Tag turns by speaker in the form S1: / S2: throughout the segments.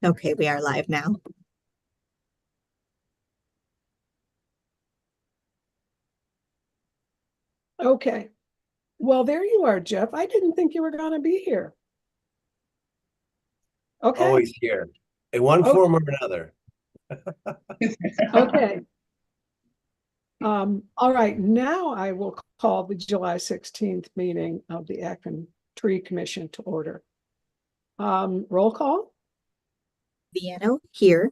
S1: Okay, we are live now.
S2: Okay. Well, there you are, Jeff. I didn't think you were going to be here. Okay.
S3: Always here in one
S2: Okay.
S3: form or another.
S2: Okay. All right. Now I will call the July 16th meeting of the Akron Tree Commission to order. Roll call.
S1: Viano, here.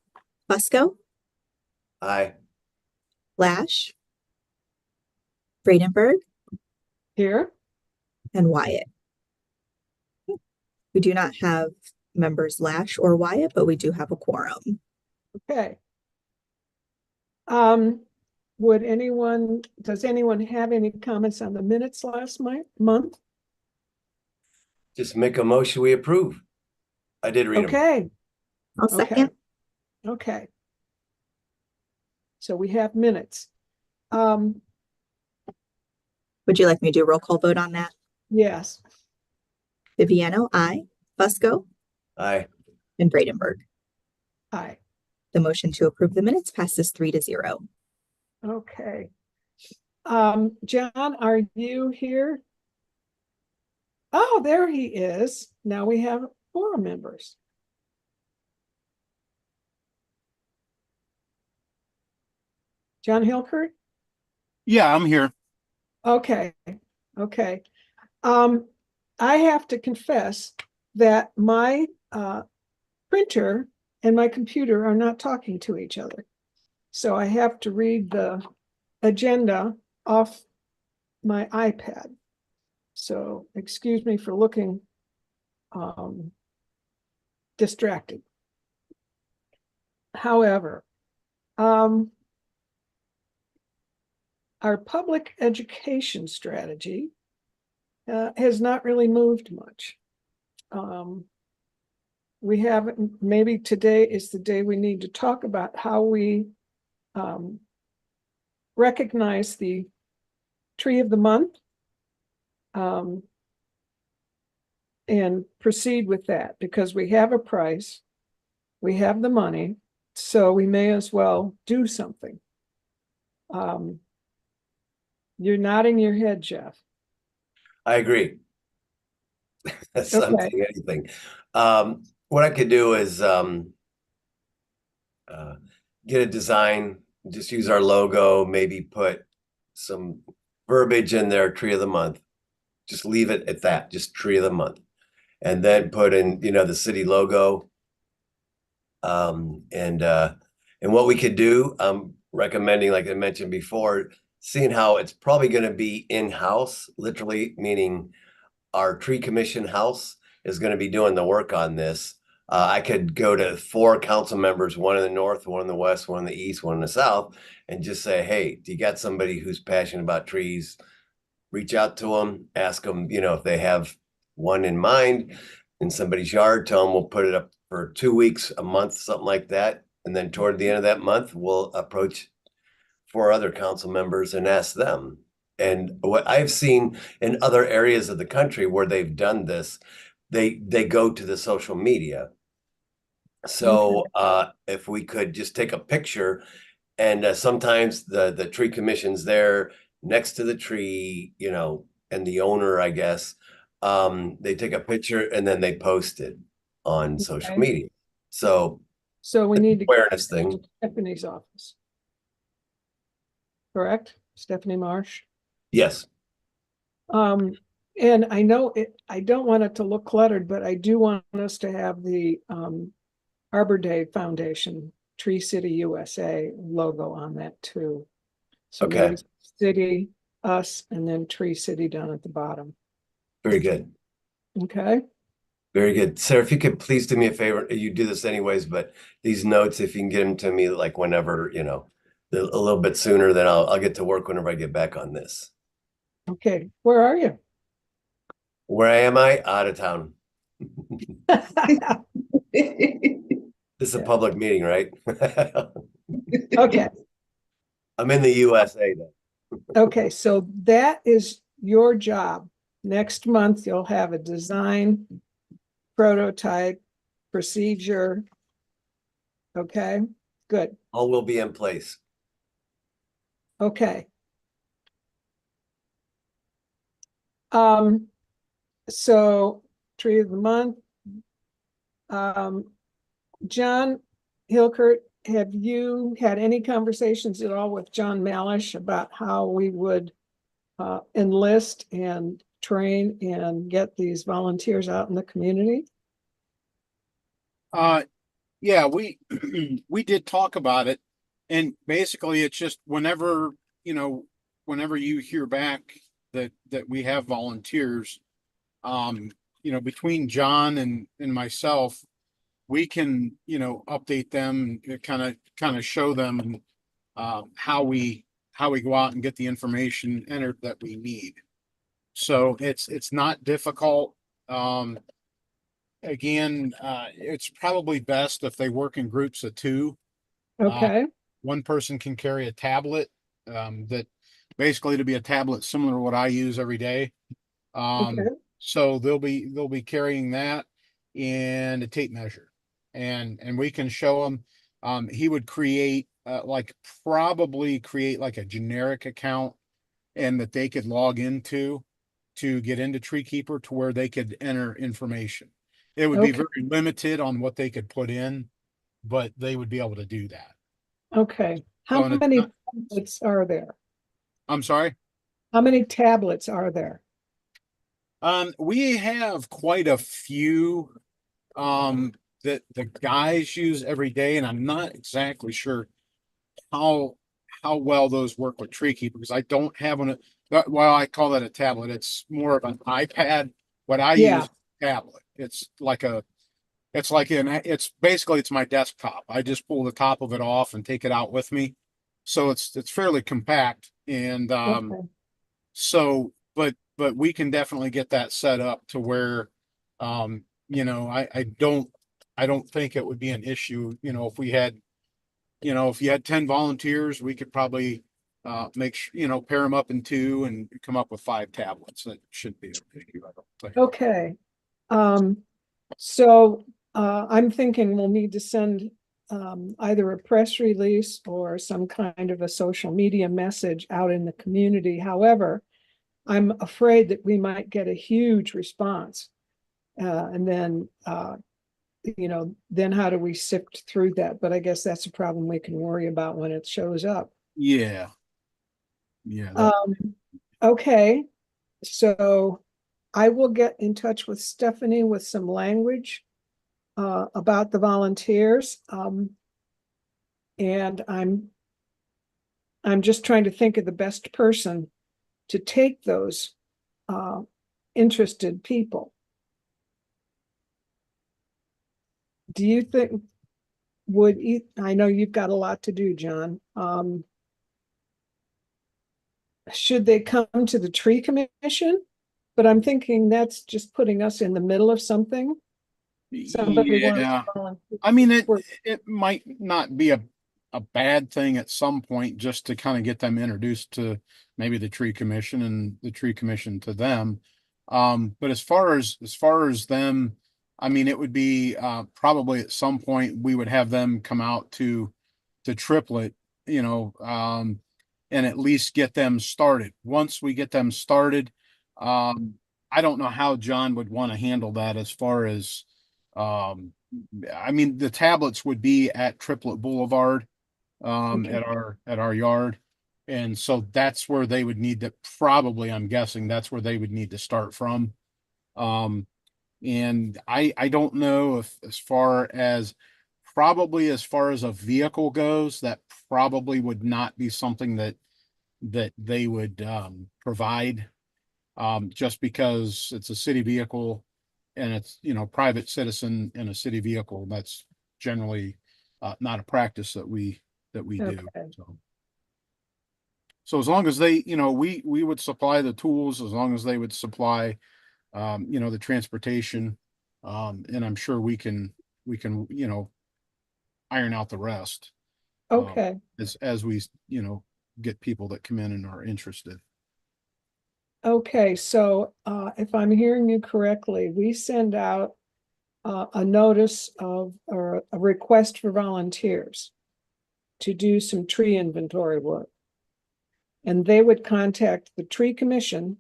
S1: Fusco,
S3: Aye.
S1: Lash, Bradenberg,
S2: Here.
S1: and Wyatt. We do not have members Lash or Wyatt, but we do have a quorum.
S2: Okay. Does anyone have any comments on the minutes last month?
S3: Just make a motion, we approve. I did read them.
S2: Okay.
S1: I'll second.
S2: Okay. So we have minutes.
S1: Would you like me to do a roll call vote on that?
S2: Yes.
S1: Viviano, aye. Fusco,
S3: Aye.
S1: and Bradenberg.
S2: Aye.
S1: The motion to approve the minutes passes 3-0.
S2: Okay. John, are you here? Oh, there he is. Now we have 4 members. John Hilkert?
S4: Yeah, I'm here.
S2: Okay. Okay. I have to confess that my printer and my computer are not talking to each other. So I have to read the agenda off my iPad. So excuse me for looking distracted. However, our public education strategy has not really moved much. We haven't, maybe today is the day we need to talk about how we recognize the Tree of the Month and proceed with that, because we have a price, we have the money, so we may as well do something. You're nodding your head, Jeff.
S3: I agree. That's
S2: Okay.
S3: something, anything. What I could do is get a design, just use our logo, maybe put some verbiage in there, Tree of the Month. Just leave it at that, just Tree of the Month. And then put in, the city logo. And what we could do, I'm recommending, like I mentioned before, seeing how it's probably going to be in-house, literally, meaning our tree commission house is going to be doing the work on this. I could go to 4 council members, one in the north, one in the west, one in the east, one in the south, and just say, hey, do you got somebody who's passionate about trees? Reach out to them, ask them, if they have one in mind in somebody's yard, tell them we'll put it up for 2 weeks, a month, something like that. And then toward the end of that month, we'll approach 4 other council members and ask them. And what I've seen in other areas of the country where they've done this, they go to the social media. So if we could just take a picture, and sometimes the tree commission's there next to the tree, and the owner, I guess, they take a picture and then they post it on social media. So
S2: we need to
S3: awareness thing.
S2: Stephanie's office. Correct? Stephanie Marsh?
S3: Yes.
S2: And I know I don't want it to look cluttered, but I do want us to have the Arbor Day Foundation Tree City USA logo on that too. So
S3: Okay.
S2: maybe city, us, and then Tree City down at the bottom.
S3: Very good.
S2: Okay.
S3: Very good. Sarah, if you could please do me a favor, you do this anyways, but these notes, if you can get them to me like whenever, a little bit sooner, then I'll get to work whenever I get back on this.
S2: Okay. Where are you?
S3: Where am I? Out of town. This is a public meeting, right?
S2: Okay.
S3: I'm in the USA though.
S2: Okay, so that is your job. Next month, you'll have a design, prototype, procedure, Okay, good.
S3: All will be in place.
S2: Okay. So tree of the month. John Hilkert, have you had any conversations at all with John Malish about how we would enlist and train and get these volunteers out in the community?
S4: Yeah, we we did talk about it, and basically it's just whenever, whenever you hear back that we have volunteers, um, between John and myself, we can, update them, kind of show them how we go out and get the information entered that we need. So it's not difficult. Again, it's probably best if they work in groups of two.
S2: Okay,
S4: One person can carry a tablet, that basically to be a tablet similar to what I use every day.
S2: okay,
S4: So they'll be carrying that and a tape measure, and we can show them. He would create probably create like a generic account, and that they could log into to get into Tree Keeper to where they could enter information. It would be
S2: okay,
S4: very limited on what they could put in, but they would be able to do that.
S2: okay.
S4: So,
S2: How many tablets are there?
S4: I'm sorry.
S2: How many tablets are there?
S4: We have quite a few that the guys use every day, and I'm not exactly sure how how well those work with Tree Keeper because I don't have one. Well, I call that a tablet. It's more of an iPad. What I
S2: Yeah,
S4: use is a tablet. It's basically it's my desktop. I just pull the top of it off and take it out with me. So it's fairly compact. And
S2: okay,
S4: but we can definitely get that set up to where I don't think it would be an issue. If you had 10 volunteers, we could probably pair them up in two and come up with 5 tablets. That shouldn't be an issue, I don't think.
S2: okay. Um, so I'm thinking we'll need to send either a press release or some kind of a social media message out in the community. However, I'm afraid that we might get a huge response. And then, then how do we sift through that? But I guess that's a problem we can worry about when it shows up.
S4: Yeah. Yeah.
S2: Okay, so I will get in touch with Stephanie with some language about the volunteers. And I'm just trying to think of the best person to take those interested people. Do you think I know you've got a lot to do, John. Should they come to the tree commission? But I'm thinking that's just putting us in the middle of something. Somebody wants
S4: Yeah.
S2: to volunteer
S4: I mean,
S2: for-
S4: it might not be a bad thing at some point just to kind of get them introduced to maybe the tree commission and the tree commission to them. But as far as them, I mean, it would be probably at some point we would have them come out to Triplet, and at least get them started. Once we get them started, I don't know how John would want to handle that as far as I mean, the tablets would be at Triplet Boulevard,
S2: Okay.
S4: at our yard. And so that's where they would need to probably, I'm guessing that's where they would need to start from. Um, and I don't know if as far as a vehicle goes, that probably would not be something that they would provide, just because it's a city vehicle and it's, private citizen in a city vehicle. That's generally not a practice that we do.
S2: Okay.
S4: So as long as they, we would supply the tools, as long as they would supply, the transportation, and I'm sure we can, iron out the rest,
S2: Okay.
S4: as we, get people that come in and are interested.
S2: Okay, so if I'm hearing you correctly, we send out a notice of, or a request for volunteers to do some tree inventory work. And they would contact the tree commission,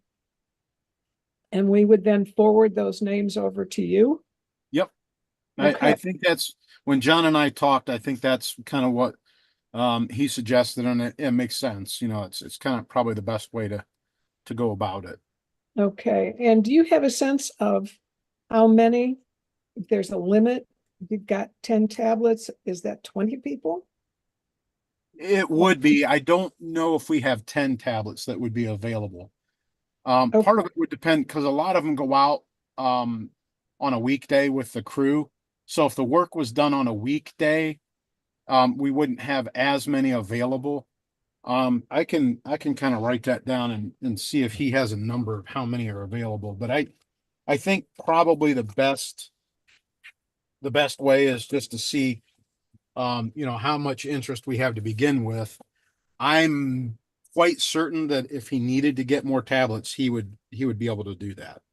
S2: and we would then forward those names over to you.
S4: Yep.
S2: Okay.
S4: I think that's when John and I talked, I think that's kind of what he suggested, and it makes sense. You know, it's kind of probably the best way to go about it.
S2: Okay, and do you have a sense of how many, if there's a limit, if you've got 10 tablets, is that 20 people?
S4: It would be. I don't know if we have 10 tablets that would be available.
S2: Okay.
S4: Part of it would depend because a lot of them go out on a weekday with the crew. So if the work was done on a weekday, we wouldn't have as many available. I can kind of write that down and see if he has a number of how many are available. But I think probably the best way is just to see you know, how much interest we have to begin with. I'm quite certain that if he needed to get more tablets, he would be able to do that.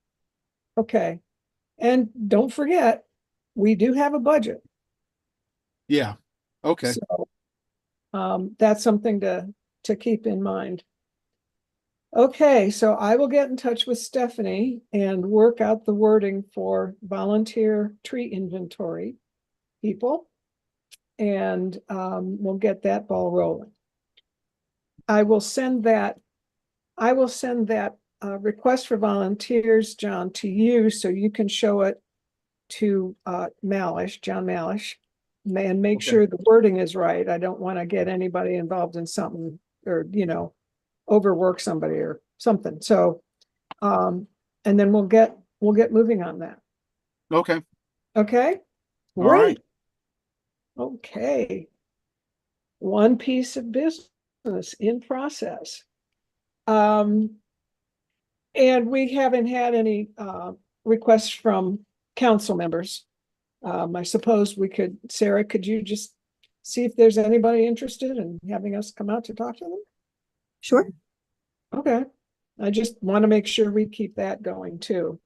S2: Okay, and don't forget, we do have a budget.
S4: Yeah. Okay.
S2: So that's something to keep in mind. Okay, so I will get in touch with Stephanie and work out the wording for volunteer tree inventory people. And we'll get that ball rolling. I will send that request for volunteers, John, to you so you can show it to John Malish, and make
S4: Okay.
S2: sure the wording is right. I don't want to get anybody involved in something or, you know, overwork somebody or something. So, and then we'll get moving on that.
S4: Okay.
S2: Okay.
S4: All right.
S2: Great. Okay. One piece of business in process. And we haven't had any requests from council members. I suppose we could, Sarah, could you just see if there's anybody interested in having us come out to talk to them?
S1: Sure.
S2: Okay. I just want to make sure we keep that going too.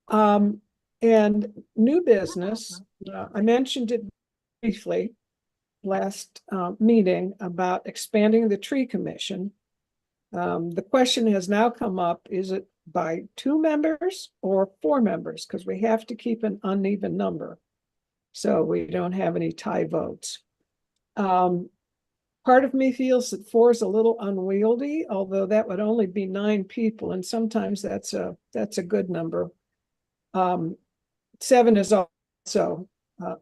S2: And new business, I mentioned it briefly last meeting about expanding the tree commission. The question has now come up, is it by 2 members or 4 members? Because we have to keep an uneven number, so we don't have any tie votes. Part of me feels that 4 is a little unwieldy, although that would only be 9 people, and sometimes that's a good number. 7 is also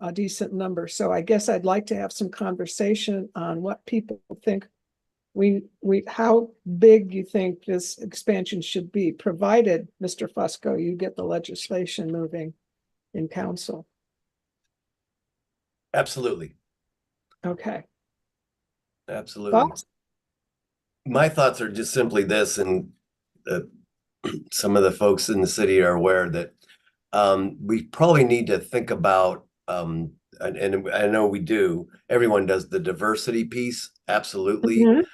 S2: a decent number, so I guess I'd like to have some conversation on what people think how big you think this expansion should be, provided, Mr. Fusco, you get the legislation moving in council.
S3: Absolutely.
S2: Okay.
S3: Absolutely.
S2: Thoughts?
S3: My thoughts are just simply this, and some of the folks in the city are aware that we probably need to think about, and I know we do, everyone does the diversity piece, absolutely.
S2: Mhm.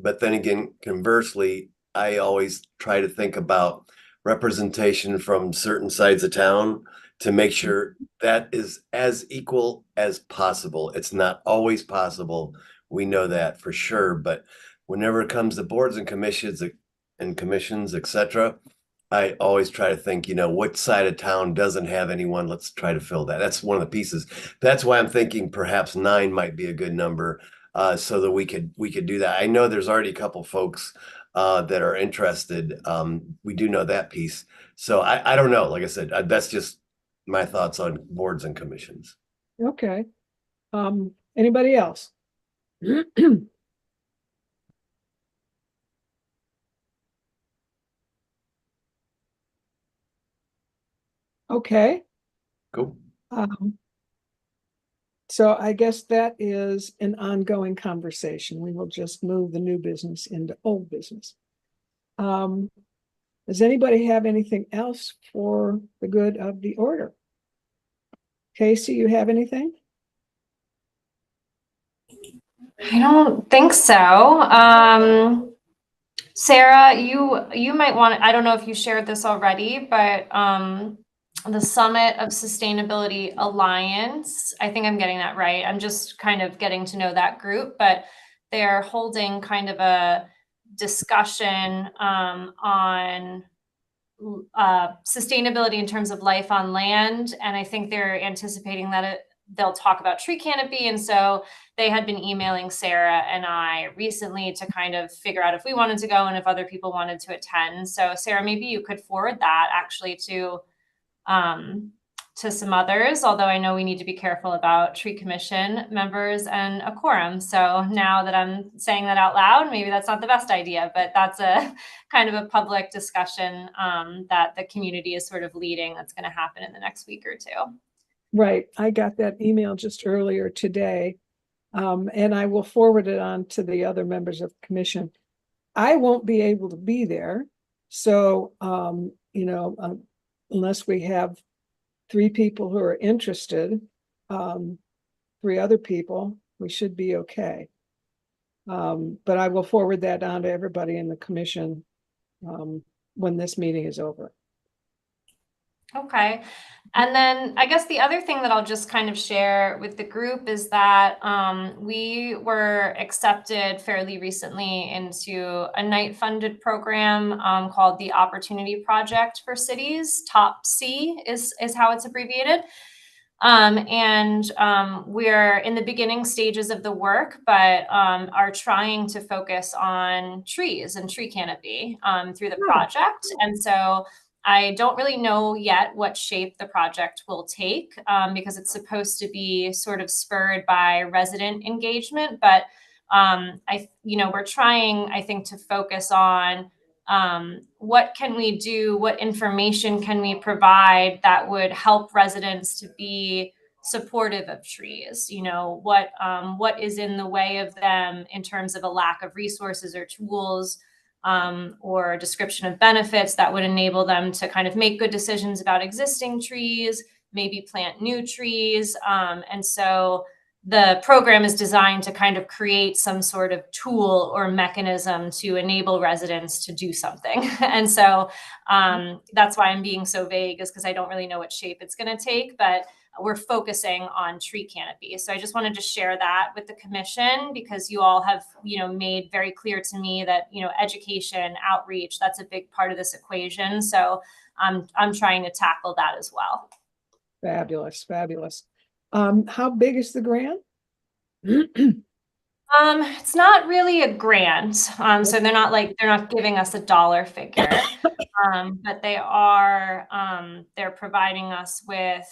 S3: But then again, conversely, I always try to think about representation from certain sides of town to make sure that is as equal as possible. It's not always possible. We know that for sure, but whenever it comes to boards and commissions, etc., I always try to think, you know, what side of town doesn't have anyone? Let's try to fill that. That's one of the pieces. That's why I'm thinking perhaps 9 might be a good number, so that we could do that. I know there's already a couple folks that are interested. We do know that piece. So I don't know. Like I said, that's just my thoughts on boards and commissions.
S2: Okay. Anybody else? Okay.
S3: Cool.
S2: So I guess that is an ongoing conversation. We will just move the new business into old business. Does anybody have anything else for the good of the order? Casey, you have anything?
S5: I don't think so. Sarah, you might want, I don't know if you shared this already, but the Summit of Sustainability Alliance. I think I'm getting that right. I'm just kind of getting to know that group, but they're holding kind of a discussion on sustainability in terms of life on land. And I think they're anticipating that they'll talk about tree canopy. And so they had been emailing Sarah and I recently to kind of figure out if we wanted to go and if other people wanted to attend. So Sarah, maybe you could forward that actually to some others, although I know we need to be careful about tree commission members and a quorum. So now that I'm saying that out loud, maybe that's not the best idea, but that's a kind of a public discussion that the community is sort of leading that's going to happen in the next week or two.
S2: Right. I got that email just earlier today. And I will forward it on to the other members of the commission. I won't be able to be there. So, unless we have 3 people who are interested, 3 other people, we should be okay. But I will forward that on to everybody in the commission when this meeting is over.
S5: Okay. And then I guess the other thing that I'll just kind of share with the group is that we were accepted fairly recently into a NIGHT funded program called the Opportunity Project for Cities. TOP-C is how it's abbreviated. We're in the beginning stages of the work, but are trying to focus on trees and tree canopy through the project. And so I don't really know yet what shape the project will take because it's supposed to be sort of spurred by resident engagement. But we're trying, I think, to focus on what can we do, what information can we provide that would help residents to be supportive of trees. What is in the way of them in terms of a lack of resources or tools, or a description of benefits that would enable them to kind of make good decisions about existing trees, maybe plant new trees. And so the program is designed to kind of create some sort of tool or mechanism to enable residents to do something. And so that's why I'm being so vague, is because I don't really know what shape it's going to take, but we're focusing on tree canopy. So I just wanted to share that with the commission, because you all have, made very clear to me that, education, outreach, that's a big part of this equation. So I'm trying to tackle that as well.
S2: Fabulous, fabulous. How big is the grant?
S5: It's not really a grant. So they're not giving us a dollar figure. But they are, they're providing us with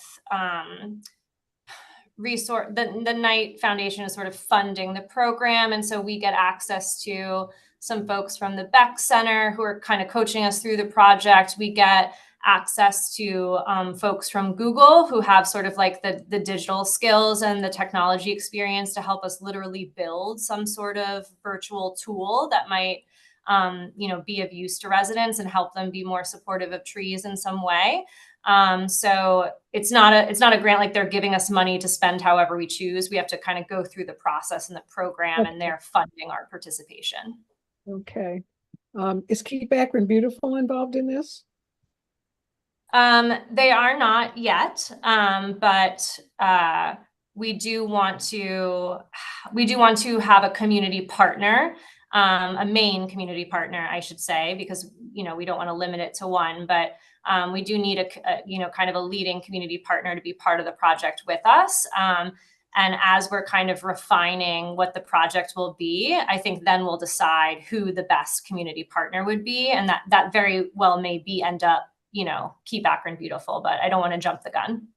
S5: resource. The NIGHT Foundation is sort of funding the program. And so we get access to some folks from the Beck Center who are kind of coaching us through the project. We get access to folks from Google who have sort of like the digital skills and the technology experience to help us literally build some sort of virtual tool that might be of use to residents and help them be more supportive of trees in some way. So it's not a grant like they're giving us money to spend however we choose. We have to kind of go through the process and the program, and they're funding our participation.
S2: Okay. Is Keep Akron Beautiful involved in this?
S5: They are not yet, but we do want to have a community partner, a main community partner, I should say, because we don't want to limit it to one, but we do need a kind of a leading community partner to be part of the project with us. And as we're kind of refining what the project will be, I think then we'll decide who the best community partner would be, and that very well may end up Keep Akron Beautiful, but I don't want to jump the gun.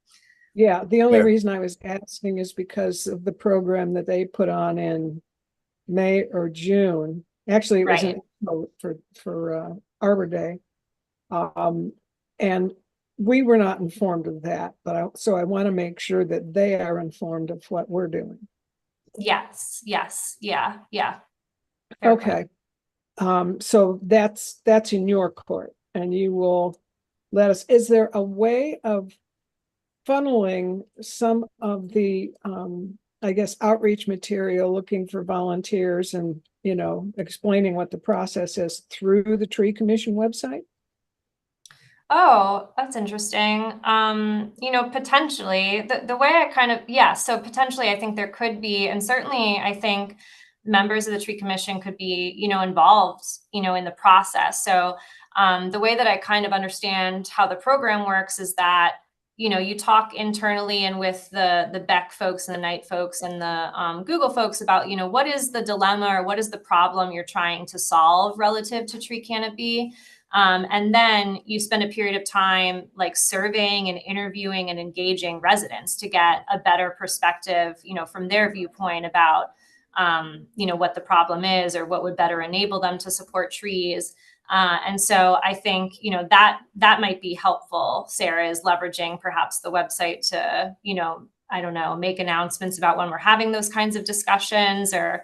S2: Yeah, the only
S3: Sure.
S2: reason I was asking is because of the program that they put on in May or June. Actually, it was for Arbor Day. And we were not informed of that, but so I want to make sure that they are informed of what we're doing.
S5: Yes, yeah. Fair
S2: Okay. So that's in your court, and you will let us. Is there a way of funneling some of the outreach material, looking for volunteers and explaining what the process is through the Tree Commission website?
S5: Oh, that's interesting. You know, potentially the way I kind of, yeah, so potentially I think there could be, and certainly I think members of the tree commission could be, you know, involved, you know, in the process. So the way that I kind of understand how the program works is that, you know, you talk internally and with the Beck folks and the Knight folks and the Google folks about, you know, what is the dilemma or what is the problem you're trying to solve relative to tree canopy. And then you spend a period of time like surveying and interviewing and engaging residents to get a better perspective, you know, from their viewpoint about, you know, what the problem is or what would better enable them to support trees. And so I think, you know, that might be helpful. Sarah, is leveraging perhaps the website to, you know, I don't know, make announcements about when we're having those kinds of discussions or,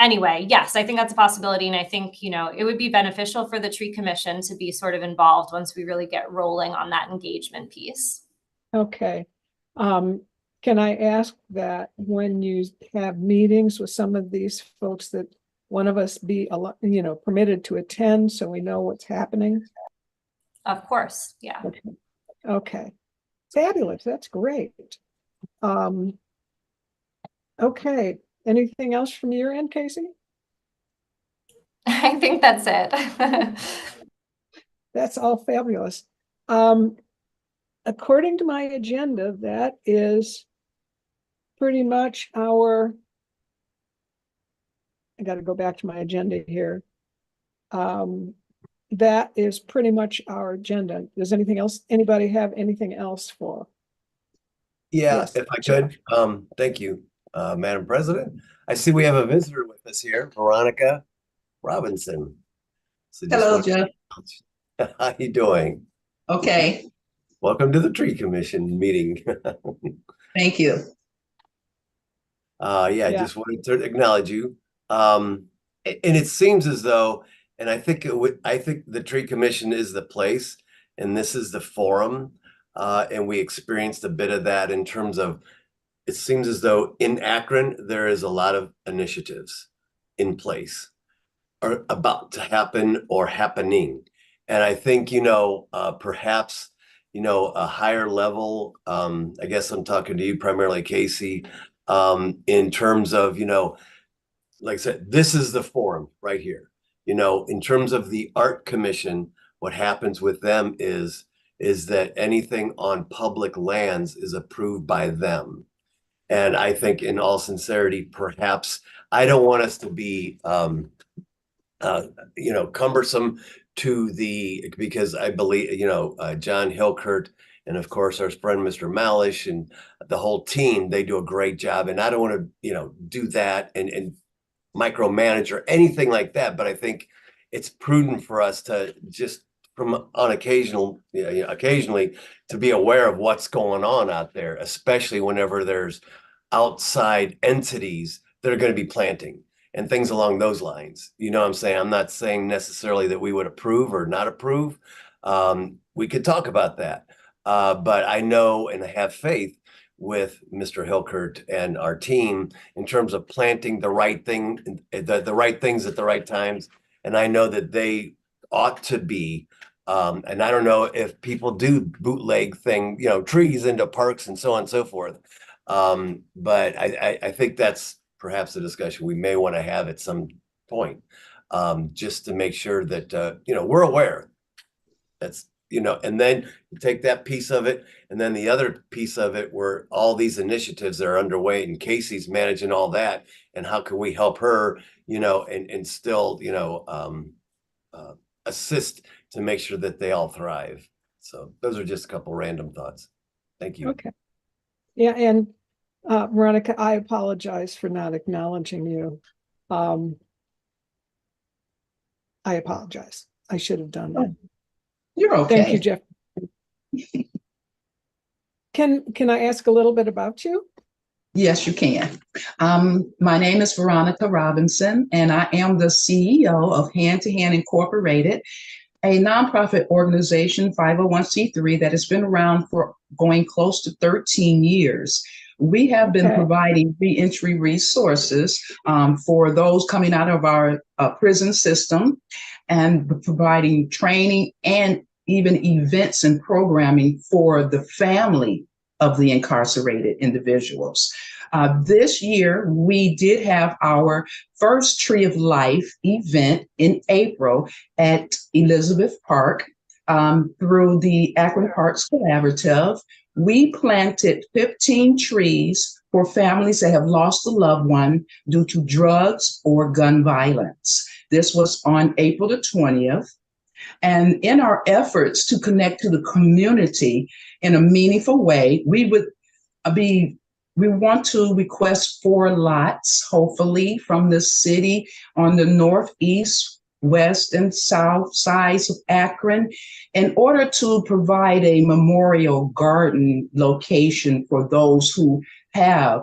S5: anyway, yes, I think that's a possibility. And I think, you know, it would be beneficial for the tree commission to be sort of involved once we really get rolling on that engagement piece.
S2: Okay. Can I ask that when you have meetings with some of these folks that one of us be, you know, permitted to attend so we know what's happening?
S5: Of course. Yeah.
S2: Okay. Okay. Fabulous. That's great. Okay. Anything else from your end, Casey?
S5: I think that's it.
S2: That's all fabulous. According to my agenda, that is pretty much our, I got to go back to my agenda here. That is pretty much our agenda. Does anything else, anybody have anything else for?
S3: Yeah,
S2: Yes,
S3: if I
S2: Jeff.
S3: could, thank you, Madam President. I see we have a visitor with us here, Veronica Robinson. So just
S6: Hello,
S3: want-
S6: Jeff.
S3: How you doing?
S6: Okay,
S3: Welcome to the Tree Commission meeting.
S6: thank you.
S3: Yeah,
S2: Yeah.
S3: just wanted to acknowledge you. And it seems as though, and I think I think the Tree Commission is the place, and this is the forum. And we experienced a bit of that in terms of, it seems as though in Akron, there is a lot of initiatives in place or about to happen or happening. And I think, you know, perhaps, you know, a higher level, I guess I'm talking to you primarily, Casey, in terms of, you know, like I said, this is the forum right here. You know, in terms of the Art Commission, what happens with them is that anything on public lands is approved by them. And I think in all sincerity, perhaps I don't want us to be, you know, cumbersome to the, because I believe, you know, John Hilkert and of course our friend Mr. Malish and the whole team, they do a great job. And I don't want to, you know, do that and micromanage or anything like that. But I think it's prudent for us to just from on occasionally to be aware of what's going on out there, especially whenever there's outside entities that are going to be planting and things along those lines. You know what I'm saying? I'm not saying necessarily that we would approve or not approve. We could talk about that. But I know and I have faith with Mr. Hilkert and our team in terms of planting the right thing, the right things at the right times. And I know that they ought to be, and I don't know if people do bootleg thing, you know, trees into parks and so on and so forth. But I think that's perhaps a discussion we may want to have at some point, just to make sure that, you know, we're aware. That's, you know, and then you take that piece of it, and then the other piece of it where all these initiatives that are underway and Casey's managing all that, and how can we help her, you know, and still, you know, assist to make sure that they all thrive. So those are just a couple random thoughts. Thank you.
S2: Okay. Yeah, and Veronica, I apologize for not acknowledging you. I apologize. I should have done that.
S6: You're okay.
S2: Thank you, Jeff. Can I ask a little bit about you?
S6: Yes, you can. My name is Veronica Robinson, and I am the CEO of Hand to Hand Incorporated. a nonprofit organization, 501c3, that has been around for going close to 13 years. We have been
S2: Okay.
S6: providing reentry resources for those coming out of our prison system, and providing training and even events and programming for the family of the incarcerated individuals. This year, we did have our first Tree of Life event in April at Elizabeth Park through the Akron Parks Collaborative. We planted 15 trees for families that have lost a loved one due to drugs or gun violence. This was on April the 20th. And in our efforts to connect to the community in a meaningful way, we want to request 4 lots, hopefully, from the city on the northeast, west, and south sides of Akron, in order to provide a memorial garden location for those who have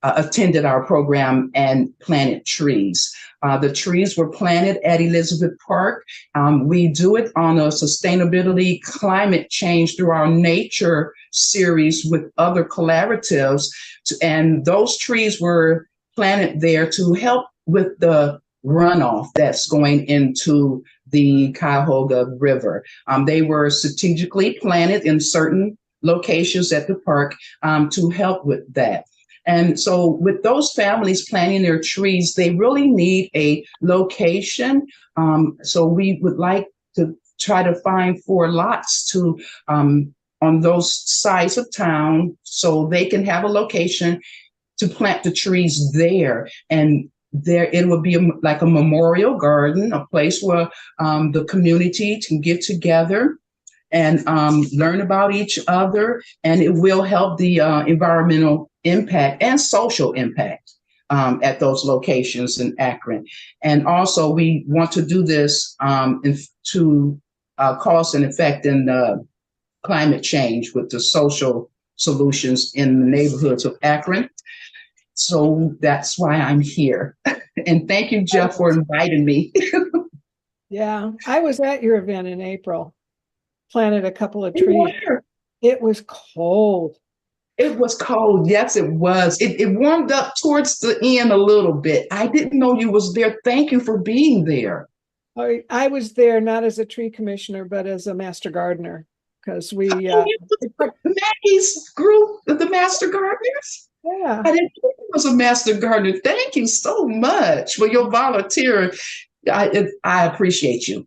S6: attended our program and planted trees. The trees were planted at Elizabeth Park. We do it on a sustainability climate change through our nature series with other collaboratives. And those trees were planted there to help with the runoff that's going into the Cuyahoga River. They were strategically planted in certain locations at the park to help with that. And so with those families planting their trees, they really need a location. So we would like to try to find 4 lots to on those sides of town so they can have a location to plant the trees there. And there it would be like a memorial garden, a place where the community can get together and learn about each other, and it will help the environmental impact and social impact at those locations in Akron. And also, we want to do this to cause an effect in climate change with the social solutions in the neighborhoods of Akron. So that's why I'm here. And thank you, Jeff, for inviting me.
S2: Yeah, I was at your event in April, planted a couple of trees. It was cold.
S6: It was cold. Yes, it was. It warmed up towards the end a little bit. I didn't know you was there. Thank you for being there.
S2: I was there not as a tree commissioner, but as a master gardener, because we
S6: Maggie's group, the Master Gardeners.
S2: yeah.
S6: I didn't think it was a Master Gardener. Thank you so much for your volunteer. I appreciate you.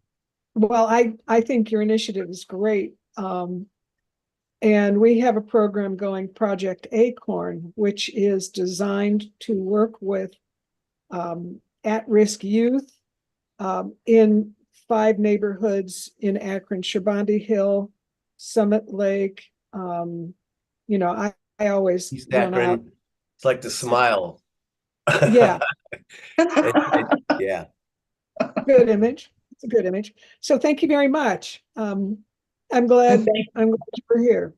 S2: Well, I think your initiative is great. And we have a program going, Project Acorn, which is designed to work with at-risk youth in 5 neighborhoods in Akron: Shabandi Hill, Summit Lake. I always
S3: East
S2: run out.
S3: Akron, it's like the smile.
S2: Yeah.
S3: Yeah.
S2: Good image. It's a good image. So thank you very much. I'm glad you were here.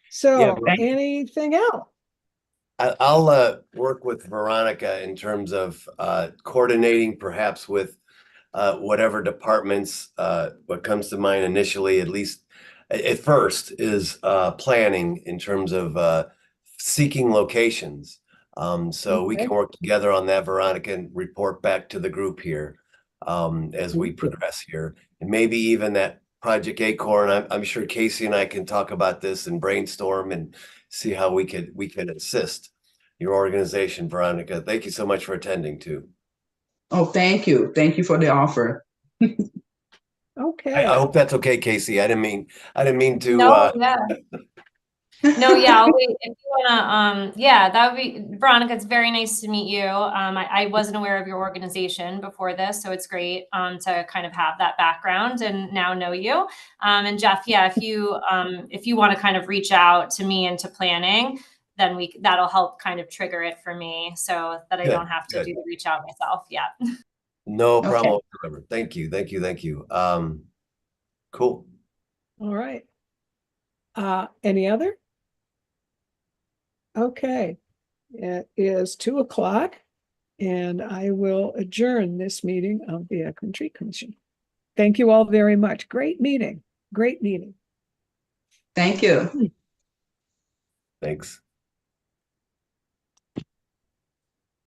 S2: So
S3: Yeah,
S2: anything else?
S3: I'll work with Veronica in terms of coordinating perhaps with whatever departments. What comes to mind initially, at least at first, is planning in terms of seeking locations. So we can work together on that, Veronica, and report back to the group here as we progress here. And maybe even that Project Acorn, I'm sure Casey and I can talk about this and brainstorm and see how we can assist your organization, Veronica. Thank you so much for attending too.
S6: Oh, thank you. Thank you for the offer.
S2: Okay.
S3: I hope that's okay, Casey. I didn't mean to.
S5: No, yeah. No, yeah, I'll wait. If you wanna, yeah, that would be, Veronica, it's very nice to meet you. I wasn't aware of your organization before this, so it's great to kind of have that background and now know you. And Jeff, yeah, if you want to kind of reach out to me into planning, then that'll help kind of trigger it for me so that I don't have to do the reach out myself. Yeah.
S3: No problem whatsoever. Thank you. Cool.
S2: All right. Any other? Okay. It is 2:00 and I will adjourn this meeting of the Akron Tree Commission. Thank you all very much. Great meeting. Great meeting.
S6: Thank you.
S3: Thanks.